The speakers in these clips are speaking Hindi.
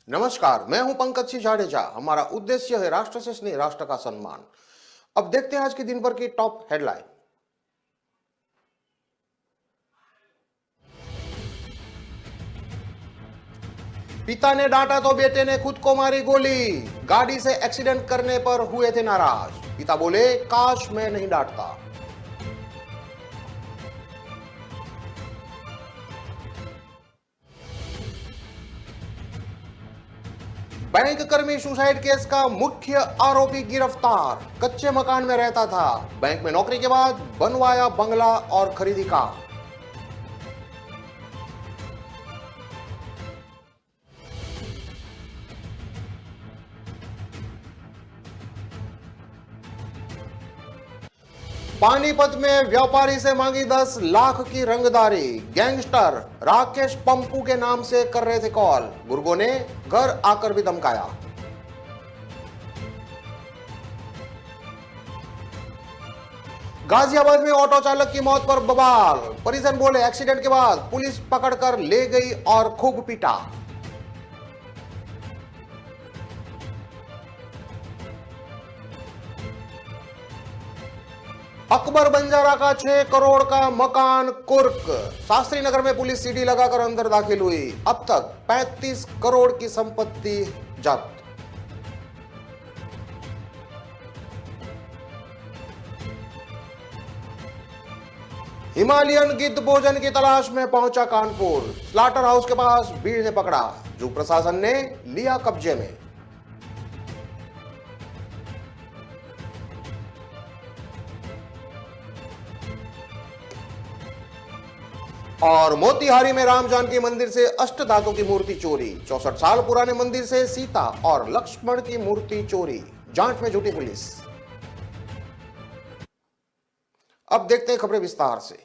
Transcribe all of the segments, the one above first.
नमस्कार, मैं हूं पंकज सिंह जाडेजा। हमारा उद्देश्य है राष्ट्र से स्नेह, राष्ट्र का सम्मान। अब देखते हैं आज के दिन भर की टॉप हेडलाइन। पिता ने डांटा तो बेटे ने खुद को मारी गोली। गाड़ी से एक्सीडेंट करने पर हुए थे नाराज। पिता बोले, काश मैं नहीं डांटता। बैंक कर्मी सुसाइड केस का मुख्य आरोपी गिरफ्तार। कच्चे मकान में रहता था। बैंक में नौकरी के बाद बनवाया बंगला और खरीदी कार। पानीपत में व्यापारी से मांगी 10 लाख की रंगदारी। गैंगस्टर राकेश पंपू के नाम से कर रहे थे कॉल। गुर्गों ने घर आकर भी धमकाया। गाजियाबाद में ऑटो चालक की मौत पर बवाल। परिजन बोले, एक्सीडेंट के बाद पुलिस पकड़कर ले गई और खूब पीटा। अकबर बंजारा का 6 करोड़ का मकान कुर्क। शास्त्री नगर में पुलिस सीढ़ी लगाकर अंदर दाखिल हुई। अब तक 35 करोड़ की संपत्ति जब्त। हिमालयन गिद्ध भोजन की तलाश में पहुंचा कानपुर। स्लाटर हाउस के पास भीड़ ने पकड़ा। जू प्रशासन ने लिया कब्जे में। और मोतिहारी में राम जानकी मंदिर से अष्टधातु की मूर्ति चोरी। 64 साल पुराने मंदिर से सीता और लक्ष्मण की मूर्ति चोरी। जांच में जुटी पुलिस। अब देखते हैं खबरें विस्तार से।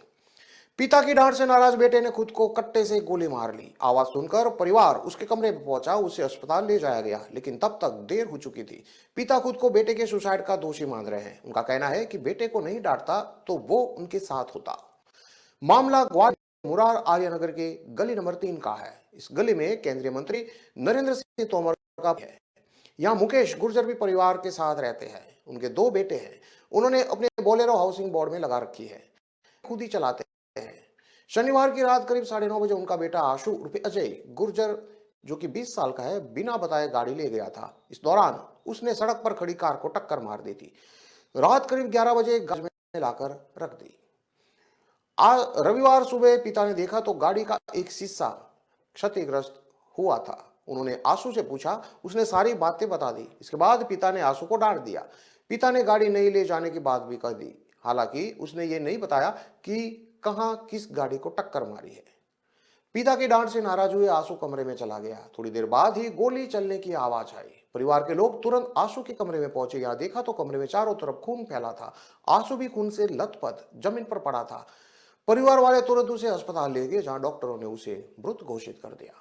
पिता की डांट से नाराज बेटे ने खुद को कट्टे से गोली मार ली। आवाज सुनकर परिवार उसके कमरे में पहुंचा। उसे अस्पताल ले जाया गया, लेकिन तब तक देर हो चुकी थी। पिता खुद को बेटे के सुसाइड का दोषी मान रहे हैं। उनका कहना है कि बेटे को नहीं डांटता तो वो उनके साथ होता। मामला ग्वालियर मुरार आर्यनगर के गली नंबर 3 का है। इस गली में केंद्रीय मंत्री नरेंद्र सिंह तोमर का है। यहाँ मुकेश गुर्जर भी परिवार के साथ रहते हैं। उनके 2 बेटे हैं। उन्होंने अपने बोलेरो हाउसिंग बोर्ड में लगा रखी है, खुद ही चलाते हैं। शनिवार की रात करीब 9:30 बजे उनका बेटा आशु उर्फ अजय गुर्जर, जो कि 20 साल का है, बिना बताए गाड़ी ले गया था। इस दौरान उसने सड़क पर खड़ी कार को टक्कर मार दी थी। रात करीब 11 बजे गैराज में लाकर रख दी। रविवार सुबह पिता ने देखा तो गाड़ी का एक शीशा क्षतिग्रस्त हुआ था। उन्होंने आशु से पूछा, उसने सारी बातें बता दी। इसके बाद पिता ने आशु को डांट दिया। पिता ने गाड़ी नहीं ले जाने की बात भी कह दी। हालांकि उसने ये नहीं बताया कि कहां किस गाड़ी को टक्कर मारी है। पिता की डांट से नाराज हुए आशु कमरे में चला गया। थोड़ी देर बाद ही गोली चलने की आवाज आई। परिवार के लोग तुरंत आशु के कमरे में पहुंचे। यहां देखा तो कमरे में चारों तरफ खून फैला था। आशु भी खून से लथपथ जमीन पर पड़ा था। परिवार वाले तुरंत उसे अस्पताल ले गए, जहां डॉक्टरों ने उसे मृत घोषित कर दिया।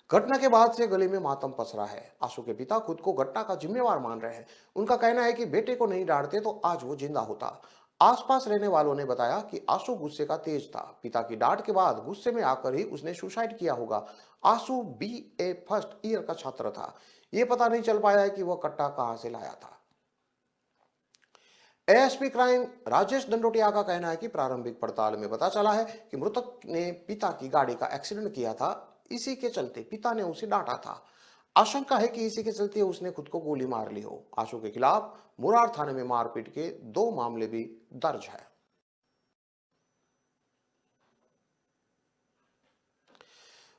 घटना के बाद से गली में मातम पसरा है। आशु के पिता खुद को घटना का जिम्मेवार मान रहे हैं। उनका कहना है कि बेटे को नहीं डांटते तो आज वो जिंदा होता। आसपास रहने वालों ने बताया कि आशु गुस्से का तेज था। पिता की डांट के बाद गुस्से में आकर ही उसने सुसाइड किया होगा। आशु BA फर्स्ट ईयर का छात्र था। ये पता नहीं चल पाया है कि वह कट्टा कहां से लाया था। ASP क्राइम राजेश दंडोटिया का कहना है कि प्रारंभिक पड़ताल में पता चला है कि मृतक ने पिता की गाड़ी का एक्सीडेंट किया था। इसी के चलते पिता ने उसे डांटा था। आशंका है कि इसी के चलते उसने खुद को गोली मार ली हो। आशु के खिलाफ मुरार थाने में मारपीट के 2 मामले भी दर्ज है।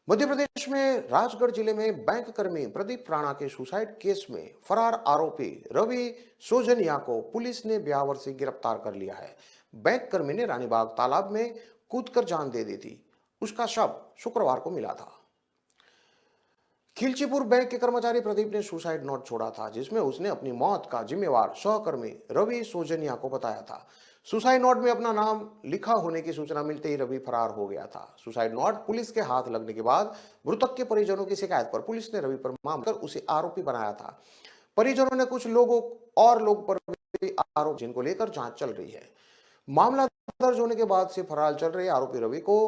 मध्य प्रदेश में राजगढ़ जिले में बैंक कर्मी प्रदीप राणा के सुसाइड केस में फरार आरोपी रवि सोजनिया को पुलिस ने ब्यावर से गिरफ्तार कर लिया है। बैंक कर्मी ने रानीबाग तालाब में कूदकर जान दे दी थी। उसका शव शुक्रवार को मिला था। खिलचीपुर बैंक के कर्मचारी प्रदीप ने सुसाइड नोट छोड़ा था, जिसमें उसने अपनी मौत का जिम्मेवार सहकर्मी रवि सोजनिया को बताया था। सुसाइड नोट में अपना नाम लिखा होने की सूचना मिलते ही रवि फरार हो गया था। सुसाइड नोट पुलिस के हाथ लगने के बाद मृतक के परिजनों की शिकायत पर पुलिस ने रवि पर मामला कर उसे आरोपी बनाया था। परिजनों ने कुछ लोगों और लोग पर भी आरोप, जिनको लेकर जांच चल रही है। मामला दर्ज होने के बाद से फरार चल रहे आरोपी रवि को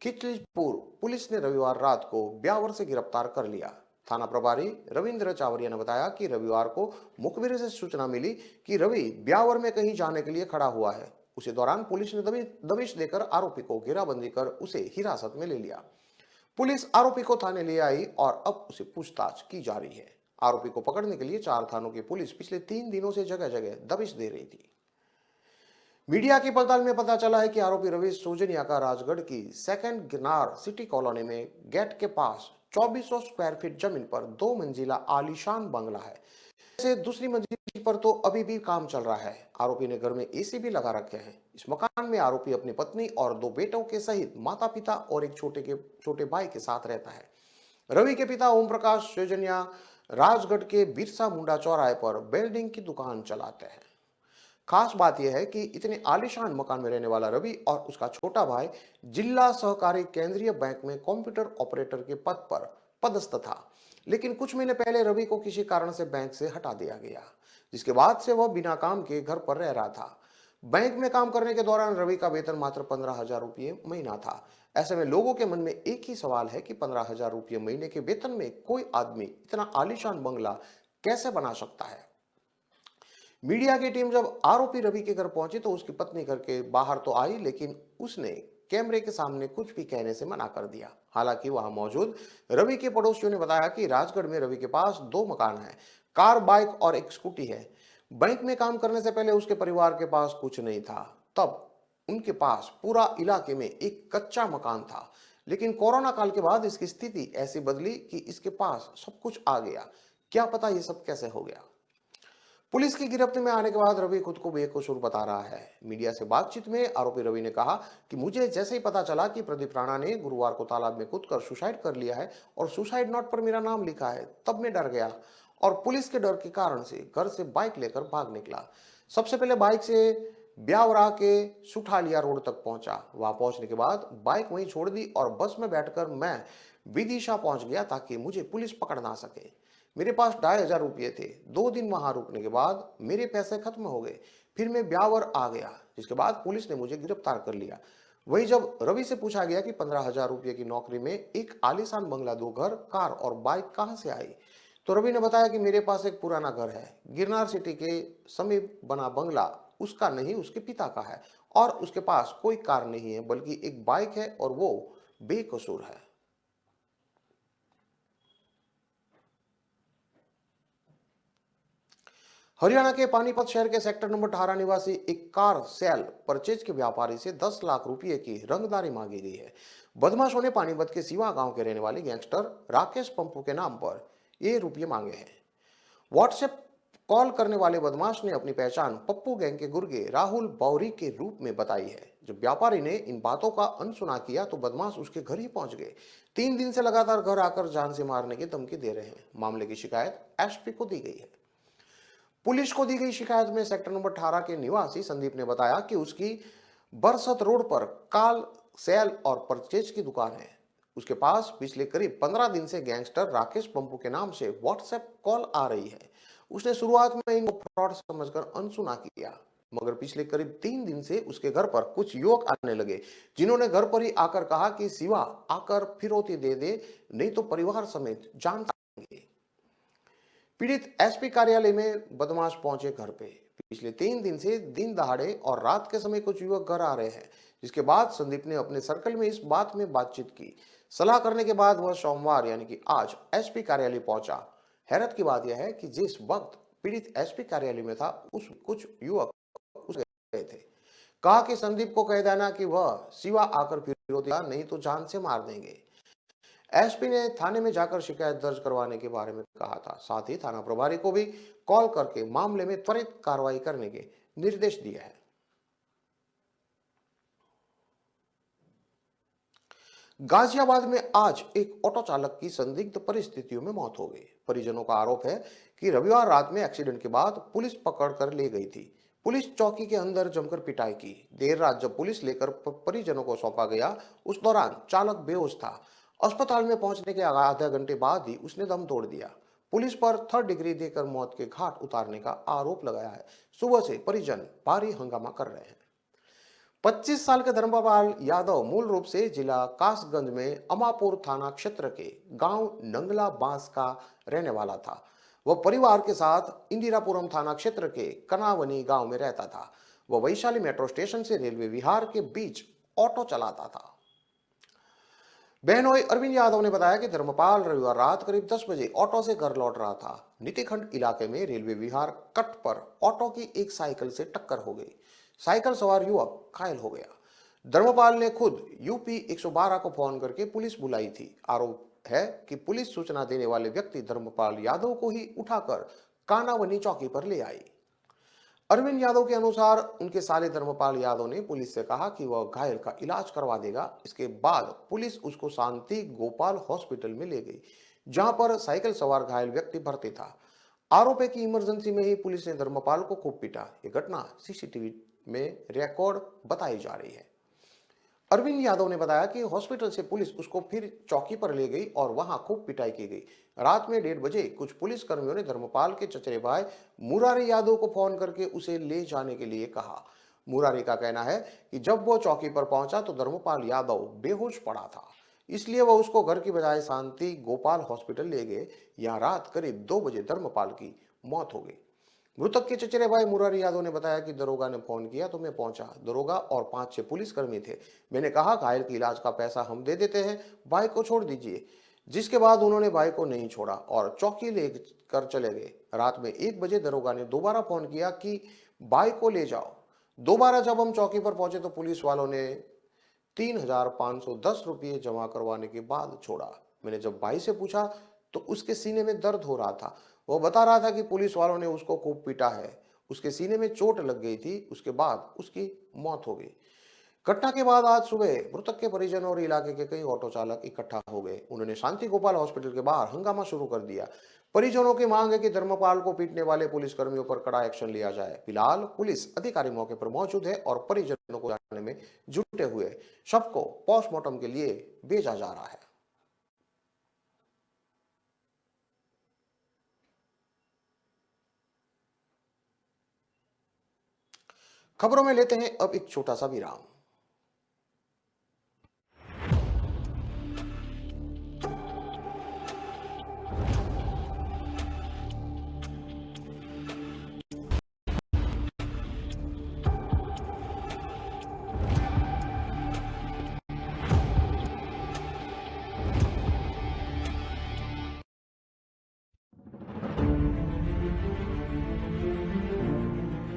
खिचलीपुर पुलिस ने रविवार रात को ब्यावर से गिरफ्तार कर लिया थाना प्रभारी रविंद्र चावरिया ने बताया कि रविवार को मुखबिर से सूचना मिली कि रवि ब्यावर में कहीं जाने के लिए खड़ा हुआ है। उसी दौरान पुलिस ने दबिश देकर आरोपी को घेराबंदी कर उसे हिरासत में ले लिया। पुलिस आरोपी को थाने ले आई और अब उसे पूछताछ की जा रही है। आरोपी को पकड़ने के लिए 4 थानों की पुलिस पिछले 3 दिनों से जगह जगह दबिश दे रही थी। मीडिया की पड़ताल में पता चला है कि आरोपी रवि सोजनिया का राजगढ़ की सेकंड गिरनार सिटी कॉलोनी में गेट के पास 2400 स्क्वायर फीट जमीन पर 2 मंजिला आलीशान बंगला है। से दूसरी मंजिल पर तो अभी भी काम चल रहा है। आरोपी ने घर में एसी भी लगा रखे हैं। इस मकान में आरोपी अपनी पत्नी और 2 बेटों के सहित माता पिता और एक छोटे भाई के साथ रहता है। रवि के पिता ओम प्रकाश सोजनिया राजगढ़ के बिरसा मुंडा चौराहे पर वेल्डिंग की दुकान चलाते हैं। खास बात यह है कि इतने आलीशान मकान में रहने वाला रवि और उसका छोटा भाई जिला सहकारी केंद्रीय बैंक में कंप्यूटर ऑपरेटर के पद पर पदस्थ था। लेकिन कुछ महीने पहले रवि को किसी कारण से बैंक से हटा दिया गया, जिसके बाद से वह बिना काम के घर पर रह रहा था। बैंक में काम करने के दौरान रवि का वेतन मात्र 15,000 रुपये महीना था। ऐसे में लोगों के मन में एक ही सवाल है कि 15,000 रुपये महीने के वेतन में कोई आदमी इतना आलीशान बंगला कैसे बना सकता है। मीडिया की टीम जब आरोपी रवि के घर पहुंची तो उसकी पत्नी घर के बाहर तो आई, लेकिन उसने कैमरे के सामने कुछ भी कहने से मना कर दिया। हालांकि वहां मौजूद रवि के पड़ोसियों ने बताया कि राजगढ़ में रवि के पास 2 मकान हैं, कार, बाइक और एक स्कूटी है। बैंक में काम करने से पहले उसके परिवार के पास कुछ नहीं था। तब उनके पास पूरा इलाके में एक कच्चा मकान था, लेकिन कोरोना काल के बाद इसकी स्थिति ऐसी बदली कि इसके पास सब कुछ आ गया। क्या पता ये सब कैसे हो गया। पुलिस की गिरफ्त में आने के बाद रवि खुद को बेकसूर बता रहा है। मीडिया से बातचीत में आरोपी रवि ने कहा कि मुझे जैसे ही पता चला कि प्रदीप राणा ने गुरुवार को तालाब में कूदकर सुसाइड कर लिया है और सुसाइड नोट पर मेरा नाम लिखा है, तब मैं डर गया और पुलिस के डर के कारण से घर से बाइक लेकर भाग निकला। सबसे पहले बाइक से ब्यावरा के सुठालिया रोड तक पहुंचा। वहां पहुंचने के बाद बाइक वहीं छोड़ दी और बस में बैठकर मैं विदिशा पहुंच गया ताकि मुझे पुलिस पकड़ ना सके। मेरे पास 2,500 रुपये थे। 2 दिन वहां रुकने के बाद मेरे पैसे खत्म हो गए। फिर मैं ब्यावर आ गया, जिसके बाद पुलिस ने मुझे गिरफ्तार कर लिया। वही जब रवि से पूछा गया कि 15,000 रुपये की नौकरी में एक आलीशान बंगला, 2 घर, कार और बाइक कहां से आई, तो रवि ने बताया कि मेरे पास एक पुराना घर है, गिरनार सिटी के समीप बना बंगला उसका नहीं, उसके पिता का है और उसके पास कोई कार नहीं है बल्कि एक बाइक है और वो बेकसूर है। हरियाणा के पानीपत शहर के सेक्टर नंबर 18 निवासी एक कार सेल परचेज के व्यापारी से 10 लाख रुपए की रंगदारी मांगी गई है। बदमाशों ने पानीपत के सिवा गांव के रहने वाले गैंगस्टर राकेश पंपू के नाम पर ये रुपये मांगे हैं। व्हाट्सएप कॉल करने वाले बदमाश ने अपनी पहचान पप्पू गैंग के गुर्गे राहुल बौरी के रूप में बताई है। जब व्यापारी ने इन बातों का अनसुना किया तो बदमाश उसके घर ही पहुंच गए। 3 दिन से लगातार घर आकर जान से मारने की धमकी दे रहे हैं। मामले की शिकायत एसपी को दी गई है। पुलिस को दी गई शिकायत में सेक्टर नंबर 18 के निवासी संदीप ने बताया कि उसकी बरसत रोड पर काल सेल और परचेज की दुकान है। उसके पास पिछले करीब 15 दिन से गैंगस्टर राकेश पंपू के नाम से व्हाट्सएप कॉल आ रही है। उसने शुरुआत में इनको फ्रॉड समझकर अनसुना किया, मगर पिछले करीब 3 दिन से उसके घर पर कुछ युवक आने लगे, जिन्होंने घर पर ही आकर कहा कि सिवा आकर फिरौती दे दे, नहीं तो परिवार समेत जान देंगे। पीड़ित एसपी कार्यालय में बदमाश पहुंचे घर पे। पिछले 3 दिन से दिन दहाड़े और रात के समय कुछ युवक घर आ रहे हैं, जिसके बाद संदीप ने अपने सर्कल में इस बात में बातचीत की। सलाह करने के बाद वह सोमवार यानी कि आज एसपी कार्यालय पहुंचा। हैरत की बात यह है कि जिस वक्त पीड़ित एसपी कार्यालय में था उस कुछ युवक उस गए थे। कहा कि संदीप को कह देना कि वह सिवा आकर फिरौती नहीं तो जान से मार देंगे। एसपी ने थाने में जाकर शिकायत दर्ज करवाने के बारे में कहा था। साथ ही थाना प्रभारी को भी कॉल करके मामले में त्वरित कार्रवाई करने के निर्देश दिए हैं। गाजियाबाद में आज एक ऑटो चालक की संदिग्ध परिस्थितियों में मौत हो गई। परिजनों का आरोप है कि रविवार रात में एक्सीडेंट के बाद पुलिस पकड़ कर ले गई थी। पुलिस चौकी के अंदर जमकर पिटाई की। देर रात जब पुलिस लेकर परिजनों को सौंपा गया, उस दौरान चालक बेहोश था। अस्पताल में पहुंचने के आधा घंटे बाद ही उसने दम तोड़ दिया। पुलिस पर 3rd डिग्री देकर मौत के घाट उतारने का आरोप लगाया है। सुबह से परिजन भारी हंगामा कर रहे हैं। 25 साल के धर्मपाल यादव मूल रूप से जिला कासगंज में अमापुर थाना क्षेत्र के गांव नंगला बांस का रहने वाला था। वह परिवार के साथ इंदिरापुरम थाना क्षेत्र के कनावनी गांव में रहता था। वह वैशाली मेट्रो स्टेशन से रेलवे विहार के बीच ऑटो चलाता था। बहनोई अरविंद यादव ने बताया कि धर्मपाल रविवार रात करीब 10 बजे ऑटो से घर लौट रहा था। नीतिखंड इलाके में रेलवे विहार कट पर ऑटो की एक साइकिल से टक्कर हो गई। साइकिल सवार युवक घायल हो गया। धर्मपाल ने खुद यूपी 112 को फोन करके पुलिस बुलाई थी। आरोप है कि पुलिस सूचना देने वाले व्यक्ति धर्मपाल यादव को ही उठाकर कानावनी चौकी पर ले आई। अरविंद यादव के अनुसार उनके साले धर्मपाल यादव ने पुलिस से कहा कि वह घायल का इलाज करवा देगा। इसके बाद पुलिस उसको शांति गोपाल हॉस्पिटल में ले गई, जहां पर साइकिल सवार घायल व्यक्ति भर्ती था। आरोप है कि इमरजेंसी में ही पुलिस ने धर्मपाल को खूब पीटा। यह घटना सीसीटीवी में रिकॉर्ड बताई जा रही है। अरविंद यादव ने बताया कि हॉस्पिटल से पुलिस उसको फिर चौकी पर ले गई और वहां खूब पिटाई की गई। रात में 1:30 बजे कुछ पुलिस कर्मियों ने धर्मपाल के चचेरे भाई मुरारी यादव को फोन करके उसे ले जाने के लिए कहा। मुरारी का कहना है कि जब वो चौकी पर पहुंचा तो धर्मपाल यादव बेहोश पड़ा था, इसलिए वह उसको घर की बजाय शांति गोपाल हॉस्पिटल ले गए। यहाँ रात करीब 2 बजे धर्मपाल की मौत हो गई। मृतक के चचेरे भाई मुरारी यादव ने बताया कि दरोगा ने फोन किया तो मैं पहुंचा। दरोगा और 5-6 पुलिसकर्मी थे। मैंने कहा घायल के इलाज का पैसा हम दे देते हैं, भाई को छोड़ दीजिए। जिसके बाद उन्होंने भाई को नहीं छोड़ा और चौकी लेकर चले गए। रात में 1 बजे दरोगा ने दोबारा फोन किया कि भाई को ले जाओ। दोबारा जब हम चौकी पर पहुंचे तो पुलिस वालों ने 3,510 रुपये जमा करवाने के बाद छोड़ा। मैंने जब भाई से पूछा तो उसके सीने में दर्द हो रहा था। वो बता रहा था कि पुलिस वालों ने उसको खूब पीटा है, उसके सीने में चोट लग गई थी। उसके बाद उसकी मौत हो गई। घटना के बाद आज सुबह मृतक के परिजन और इलाके के कई ऑटो चालक इकट्ठा हो गए। उन्होंने शांति गोपाल हॉस्पिटल के बाहर हंगामा शुरू कर दिया। परिजनों की मांग है कि धर्मपाल को पीटने वाले पुलिसकर्मियों पर कड़ा एक्शन लिया जाए। फिलहाल पुलिस अधिकारी मौके पर मौजूद है और परिजनों को जानने में जुटे हुए। शव को पोस्टमार्टम के लिए भेजा जा रहा है। खबरों में लेते हैं अब एक छोटा सा विराम।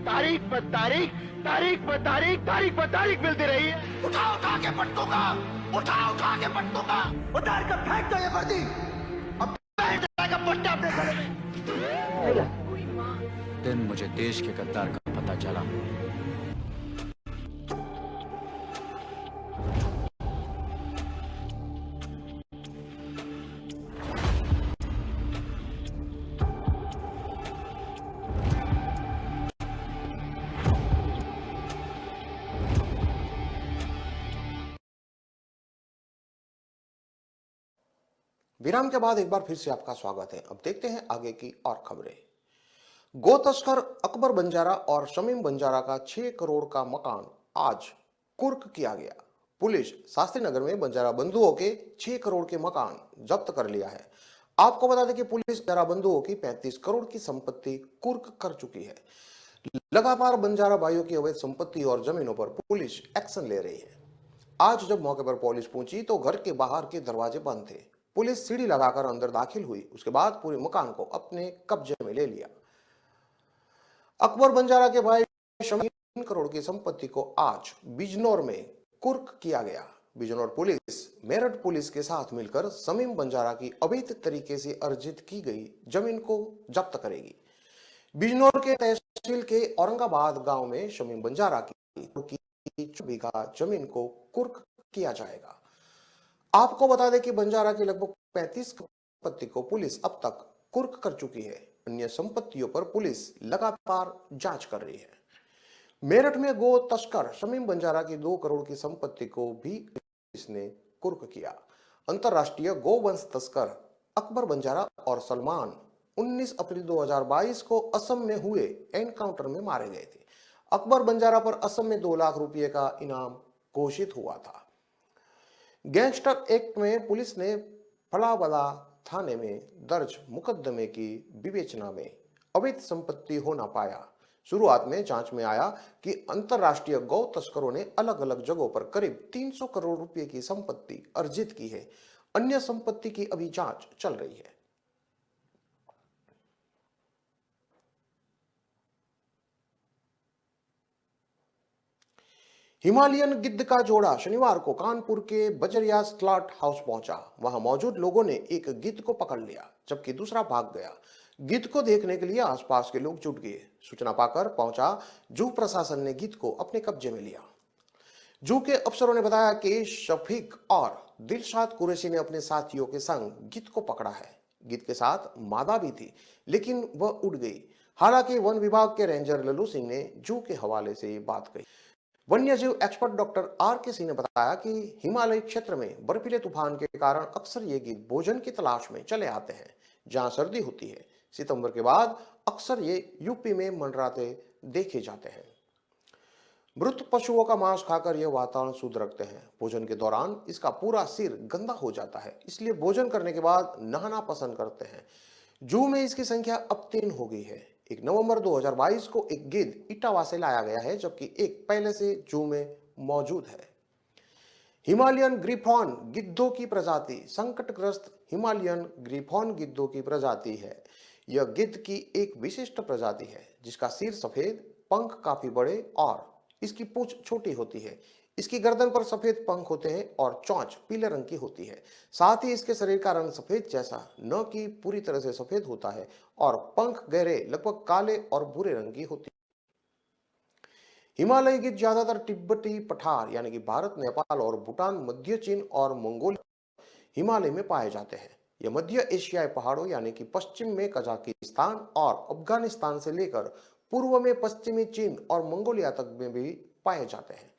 तारीख पर तारीख, तारीख पर तारीख, तारीख पर तारीख मिलती रही है। उठा उठा के पट दूंगा, उठा उठा के पट दूंगा। उतार कर फेंक दो ये वर्दी। अब का पट्टा अपने गले में। दिन मुझे देश के गद्दार का पता चला। विराम के बाद एक बार फिर से आपका स्वागत है। अब देखते हैं आगे की और खबरें। गो तस्कर अकबर बंजारा और शमीम बंजारा का 6 करोड़ का मकान आज कुर्क किया गया। पुलिस शास्त्री नगर में बंजारा बंधुओं के 6 करोड़ के मकान जब्त कर लिया है। आपको बता दें कि पुलिस बंजारा बंधुओं की 35 करोड़ की संपत्ति कुर्क कर चुकी है। लगातार बंजारा भाइयों की अवैध संपत्ति और जमीनों पर पुलिस एक्शन ले रही है। आज जब मौके पर पुलिस पहुंची तो घर के बाहर के दरवाजे बंद थे। पुलिस सीढ़ी लगाकर अंदर दाखिल हुई। उसके बाद पूरे मकान को अपने कब्जे में ले लिया। अकबर बंजारा के भाई शमीम 3 करोड़ की संपत्ति को आज बिजनौर में कुर्क किया गया। बिजनौर पुलिस मेरठ पुलिस के साथ मिलकर शमीम बंजारा की अवैध तरीके से अर्जित की गई जमीन को जब्त करेगी। बिजनौर के तहसील के औरंगाबाद गांव में शमीम बंजारा की 24 बीघा जमीन को कुर्क किया जाएगा। आपको बता दें कि बंजारा की लगभग 35 संपत्ति को पुलिस अब तक कुर्क कर चुकी है। अन्य संपत्तियों पर पुलिस लगातार जांच कर रही है। मेरठ में गो तस्कर शमीम बंजारा की 2 करोड़ की संपत्ति को भी पुलिस ने कुर्क किया। अंतरराष्ट्रीय गोवंश तस्कर अकबर बंजारा और सलमान 19 अप्रैल 2022 को असम में हुए एनकाउंटर में मारे गए थे। अकबर बंजारा पर असम में 2 लाख रुपए का इनाम घोषित हुआ था। गैंगस्टर एक्ट में पुलिस ने फलाबला थाने में दर्ज मुकदमे की विवेचना में अवैध संपत्ति हो ना पाया। शुरुआत में जांच में आया कि अंतरराष्ट्रीय गौ तस्करों ने अलग अलग जगहों पर करीब 300 करोड़ रुपए की संपत्ति अर्जित की है। अन्य संपत्ति की अभी जांच चल रही है। हिमालयन गिद्ध का जोड़ा शनिवार को कानपुर के बजरिया स्लॉट हाउस पहुंचा। वहां मौजूद लोगों ने एक गिद्ध को पकड़ लिया जबकि दूसरा भाग गया। गिद्ध को देखने के लिए आसपास के लोग जुट गए। सूचना पाकर पहुंचा जू प्रशासन ने गिद्ध को अपने कब्जे में लिया। जू के अफसरों ने बताया कि शफीक और दिलशाद कुरैशी ने अपने साथियों के संग गिद्ध को पकड़ा है। गिद्ध के साथ मादा भी थी लेकिन वह उड़ गई। हालांकि वन विभाग के रेंजर लल्लू सिंह ने जू के हवाले से ये बात कही। वन्यजीव एक्सपर्ट डॉक्टर आर के सिंह ने बताया कि हिमालय क्षेत्र में बर्फीले तूफान के कारण अक्सर ये गिद्ध भोजन की तलाश में चले आते हैं जहां सर्दी होती है। सितंबर के बाद अक्सर ये यूपी में मंडराते देखे जाते हैं। मृत पशुओं का मांस खाकर यह वातावरण शुद्ध रखते हैं। भोजन के दौरान इसका पूरा सिर गंदा हो जाता है, इसलिए भोजन करने के बाद नहाना पसंद करते हैं। जू में इसकी संख्या अब 3 हो गई है। 1 नवंबर 2022 को एक गिद्ध इटावा से लाया गया है जबकि एक पहले से जू में मौजूद है। हिमालयन ग्रीफॉन गिद्धों की प्रजाति संकटग्रस्त हिमालयन ग्रीफॉन गिद्धों की प्रजाति है। यह गिद्ध की एक विशिष्ट प्रजाति है जिसका सिर सफेद, पंख काफी बड़े और इसकी पूंछ छोटी होती है। इसकी गर्दन पर सफेद पंख होते हैं और चोंच पीले रंग की होती है। साथ ही इसके शरीर का रंग सफेद जैसा न कि पूरी तरह से सफेद होता है और पंख गहरे लगभग काले और भूरे रंग की होती है। हिमालयी गिद्ध ज्यादातर तिब्बती पठार यानी कि भारत, नेपाल और भूटान, मध्य चीन और मंगोलिया हिमालय में पाए जाते हैं। यह मध्य एशियाई पहाड़ों यानी कि पश्चिम में कजाकिस्तान और अफगानिस्तान से लेकर पूर्व में पश्चिमी चीन और मंगोलिया तक में भी पाए जाते हैं।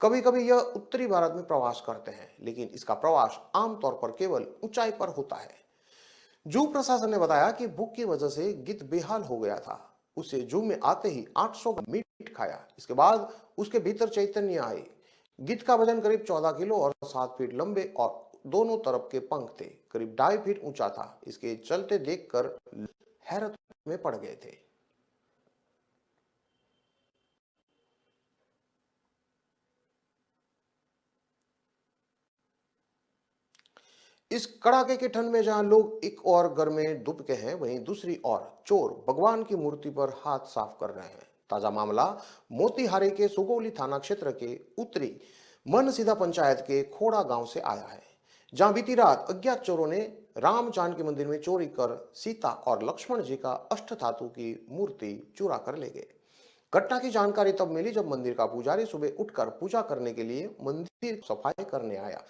कभी कभी यह उत्तरी भारत में प्रवास करते हैं लेकिन इसका प्रवास आमतौर पर केवल ऊंचाई पर होता है। जू प्रशासन ने बताया कि भूख की वजह से गिद्ध बेहाल हो गया था। उसे जू में आते ही 800 ग्राम मीट खाया। इसके बाद उसके भीतर चैतन्य आए। गिद्ध का वजन करीब 14 किलो और 7 फीट लंबे और दोनों तरफ के पंख थे। करीब 2.5 फीट ऊंचा था। इसके चलते देखकर हैरत में पड़ गए थे। इस कड़ाके की ठंड में जहां लोग एक और घर में दुबके हैं, वहीं दूसरी ओर चोर भगवान की मूर्ति पर हाथ साफ कर रहे हैं। ताजा मामला मोतिहारी के सुगौली थाना क्षेत्र के उत्तरी मनसीधा पंचायत के खोड़ा गांव से आया है, जहां बीती रात अज्ञात चोरों ने राम जानकी मंदिर में चोरी कर सीता और लक्ष्मण जी का अष्ट धातु की मूर्ति चुरा कर ले गए। घटना की जानकारी तब मिली जब मंदिर का पुजारी सुबह उठकर पूजा करने के लिए मंदिर सफाई करने आया।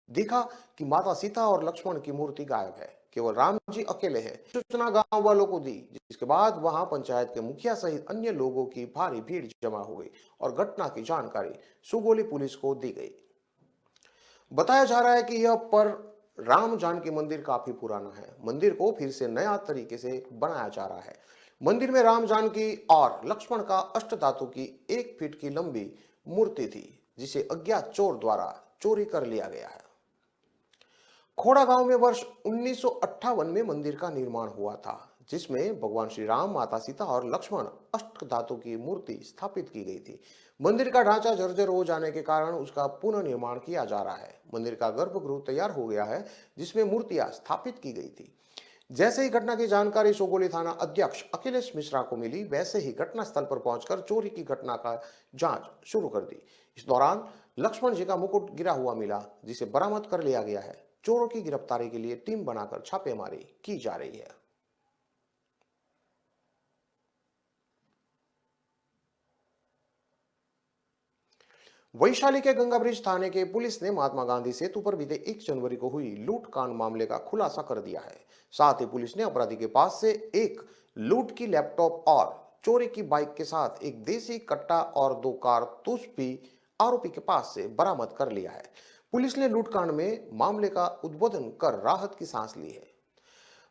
देखा कि माता सीता और लक्ष्मण की मूर्ति गायब है, केवल राम जी अकेले हैं। सूचना गांव वालों को दी, जिसके बाद वहां पंचायत के मुखिया सहित अन्य लोगों की भारी भीड़ जमा हो गई और घटना की जानकारी सुगौली पुलिस को दी गई। बताया जा रहा है कि यह पर राम जानकी मंदिर काफी पुराना है। मंदिर को फिर से नया तरीके से बनाया जा रहा है। मंदिर में राम जानकी और लक्ष्मण का अष्ट धातु की 1 फीट की लंबी मूर्ति थी, जिसे अज्ञात चोर द्वारा चोरी कर लिया गया है। खोड़ा गांव में वर्ष 1958 में मंदिर का निर्माण हुआ था, जिसमें भगवान श्री राम, माता सीता और लक्ष्मण अष्ट धातु की मूर्ति स्थापित की गई थी। मंदिर का ढांचा जर्जर हो जाने के कारण उसका पुनर्निर्माण किया जा रहा है। मंदिर का गर्भगृह तैयार हो गया है, जिसमें मूर्तियां स्थापित की गई थी। जैसे ही घटना की जानकारी सुगौली थाना अध्यक्ष अखिलेश मिश्रा को मिली, वैसे ही घटनास्थल पर पहुंचकर चोरी की घटना का जांच शुरू कर दी। इस दौरान लक्ष्मण जी का मुकुट गिरा हुआ मिला, जिसे बरामद कर लिया गया है। चोरों की गिरफ्तारी के लिए टीम बनाकर छापेमारी की जा रही है। वैशाली के गंगा ब्रिज थाने के पुलिस ने महात्मा गांधी सेतु पर बीते 1 जनवरी को हुई लूटकांड मामले का खुलासा कर दिया है। साथ ही पुलिस ने अपराधी के पास से एक लूट की लैपटॉप और चोरी की बाइक के साथ एक देसी कट्टा और 2 कारतूस भी आरोपी के पास से बरामद कर लिया है। पुलिस ने लूटकांड में मामले का उद्भेदन कर राहत की सांस ली है।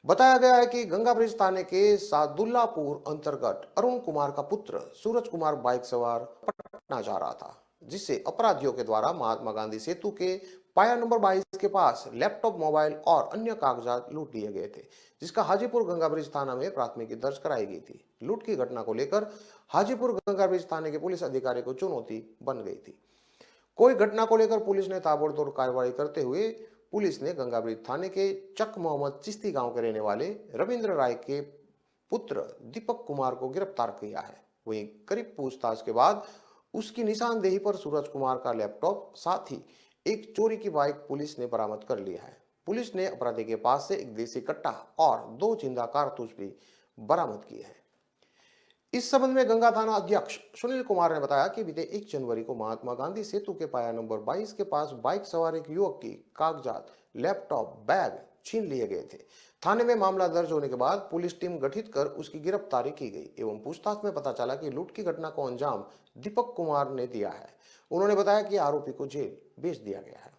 बताया गया है कि गंगा ब्रिज थाने के सादुल्लापुर अंतर्गत अरुण कुमार का पुत्र सूरज कुमार बाइक सवार पटना जा रहा था, जिससे अपराधियों के द्वारा महात्मा गांधी सेतु के पाया नंबर 22 के पास लैपटॉप, मोबाइल और अन्य कागजात लूट लिए गए थे, जिसका हाजीपुर गंगा ब्रिज थाना में प्राथमिकी दर्ज कराई गई थी। लूट की घटना को लेकर हाजीपुर गंगा ब्रिज थाने के पुलिस अधिकारी को चुनौती बन गई थी। कोई घटना को लेकर पुलिस ने ताबड़तोड़ कार्रवाई करते हुए पुलिस ने गंगा ब्रिज थाने के चक मोहम्मद चिश्ती गांव के रहने वाले रविंद्र राय के पुत्र दीपक कुमार को गिरफ्तार किया है। वहीं करीब पूछताछ के बाद उसकी निशानदेही पर सूरज कुमार का लैपटॉप, साथ ही एक चोरी की बाइक पुलिस ने बरामद कर लिया है। पुलिस ने अपराधी के पास से एक देसी कट्टा और 2 जिंदा कारतूस भी बरामद किए हैं। इस संबंध में गंगा थाना अध्यक्ष सुनील कुमार ने बताया कि बीते 1 जनवरी को महात्मा गांधी सेतु के पाया नंबर 22 के पास बाइक सवार एक युवक की कागजात, लैपटॉप, बैग छीन लिए गए थे। थाने में मामला दर्ज होने के बाद पुलिस टीम गठित कर उसकी गिरफ्तारी की गई एवं पूछताछ में पता चला कि लूट की घटना को अंजाम दीपक कुमार ने दिया है। उन्होंने बताया कि आरोपी को जेल भेज दिया गया है।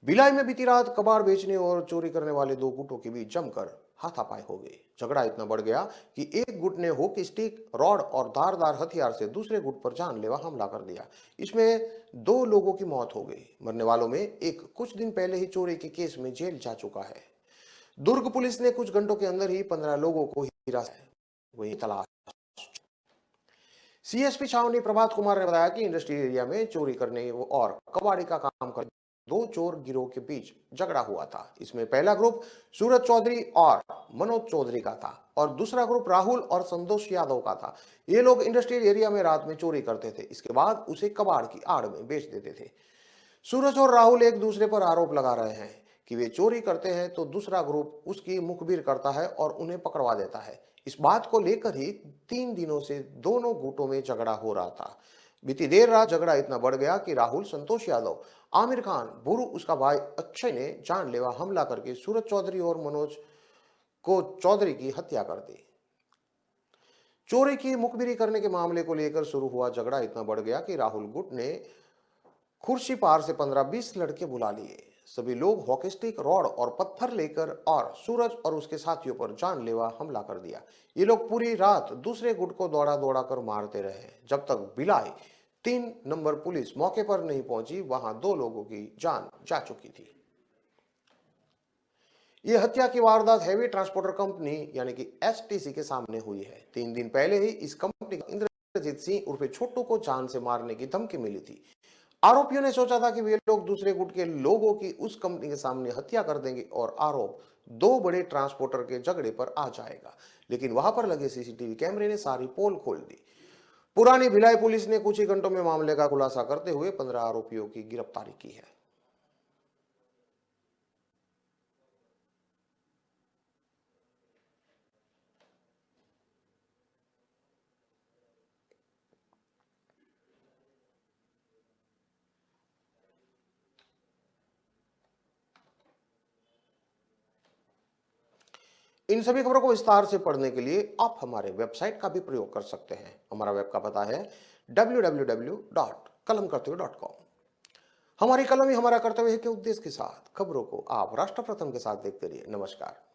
भिलाई में बीती रात कबाड़ बेचने और चोरी करने वाले 2 गुटों के बीच जमकर हाथापाई हो गई। झगड़ा इतना बढ़ गया कि एक गुट ने हॉकी स्टिक, रॉड और धारदार हथियार से दूसरे गुट पर जानलेवा हमला कर दिया। इसमें 2 लोगों की मौत हो गई। मरने वालों में एक कुछ दिन पहले ही चोरी के केस में जेल जा चुका है। दुर्ग पुलिस ने कुछ घंटों के अंदर ही 15 लोगों को हिरासत में तलाश। सीएसपी छावनी प्रभात कुमार ने बताया कि इंडस्ट्रियल एरिया में चोरी करने और कबाड़ी का काम कर 2 चोर गिरोह के बीच झगड़ा हुआ था। इसमें पहला ग्रुप सूरज चौधरी और मनोज चौधरी का था और दूसरा ग्रुप राहुल और संतोष यादव का था। ये लोग इंडस्ट्रियल एरिया में रात में चोरी करते थे, इसके बाद उसे कबाड़ की आड़ में बेच देते थे। सूरज और राहुल एक दूसरे पर आरोप लगा रहे हैं कि वे चोरी करते हैं तो दूसरा ग्रुप उसकी मुखबिर करता है और उन्हें पकड़वा देता है। इस बात को लेकर ही 3 दिनों से दोनों गुटों में झगड़ा हो रहा था। बीती देर रात झगड़ा इतना बढ़ गया कि राहुल, संतोष यादव, आमिर खान, बुरू उसका भाई अक्षय ने जानलेवा हमला करके सूरज चौधरी और मनोज को चौधरी की हत्या कर दी। चोरी की मुखबिरी करने के मामले को लेकर शुरू हुआ झगड़ा इतना बढ़ गया कि राहुल गुट ने खुर्शीपार से 15-20 लड़के बुला लिए। सभी लोग हॉकी स्टिक, रॉड और पत्थर लेकर और सूरज और उसके साथियों पर जानलेवा हमला कर दिया। ये लोग पूरी रात दूसरे गुट को दौड़ा दौड़ा कर मारते रहे जब तक भिलाई 3 नंबर पुलिस मौके पर नहीं पहुंची। वहां 2 लोगों की जान जा चुकी थी। यह हत्या की वारदात हैवी ट्रांसपोर्टर कंपनी यानी कि एसटीसी के सामने हुई है। 3 दिन पहले ही इस कंपनी को इंद्रजीत सिंह उर्फे छोटू को जान से मारने की धमकी मिली थी। आरोपियों ने सोचा था कि वे लोग दूसरे गुट के लोगों की उस कंपनी के सामने हत्या कर देंगे और आरोप 2 बड़े ट्रांसपोर्टर के झगड़े पर आ जाएगा, लेकिन वहां पर लगे सीसीटीवी कैमरे ने सारी पोल खोल दी। पुरानी भिलाई पुलिस ने कुछ ही घंटों में मामले का खुलासा करते हुए 15 आरोपियों की गिरफ्तारी की है। इन सभी खबरों को विस्तार से पढ़ने के लिए आप हमारे वेबसाइट का भी प्रयोग कर सकते हैं। हमारा वेब का पता है www.kalamkartavya.com। हमारी कलम ही हमारा कर्तव्य है के उद्देश्य के साथ खबरों को आप राष्ट्र प्रथम के साथ देखते रहिए। नमस्कार।